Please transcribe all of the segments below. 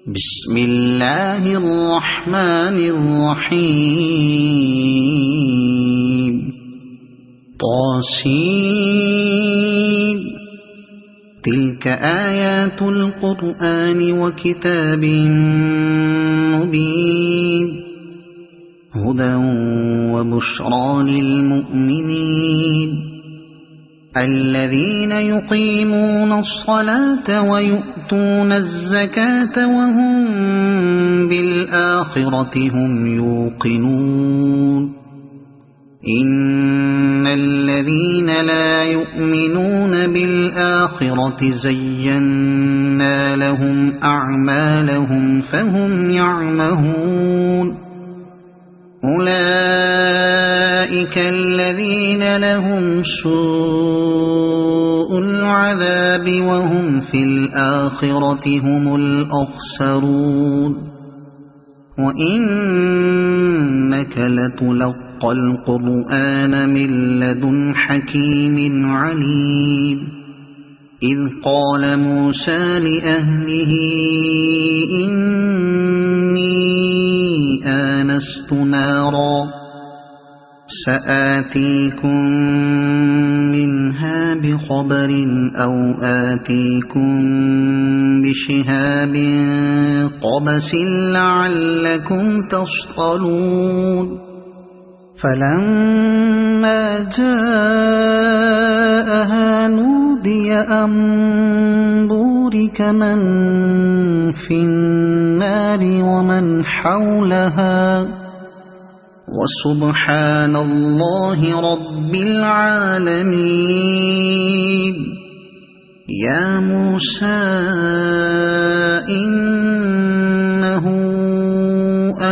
بسم الله الرحمن الرحيم طاسين تلك آيات القرآن وكتاب مبين هدى وبشرى للمؤمنين الذين يقيمون الصلاة ويؤتون الزكاة وهم بالآخرة هم يوقنون إن الذين لا يؤمنون بالآخرة زينا لهم أعمالهم فهم يعمهون أولئك الذين لهم سوء العذاب وهم في الآخرة هم الأخسرون وإنك لتلقى القرآن من لدن حكيم عليم إذ قال موسى لأهله إني آنست نارا سآتيكم منها بخبر أو آتيكم بشهاب قبس لعلكم تصطلون فلما جاءها نودي أن بورك من في النار ومن حولها وسبحان الله رب العالمين يا موسى إنه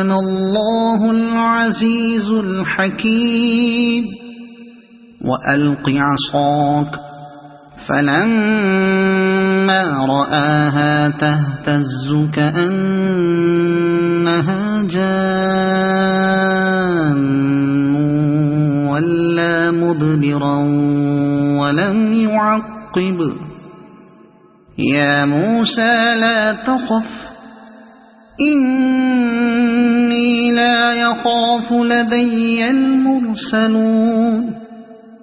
أنا الله العزيز الحكيم وألق عصاك فلما رآها تهتز كأنها جان ولا مدبرا ولم يعقب يا موسى لا تخف إني لا يخاف لدي المرسلون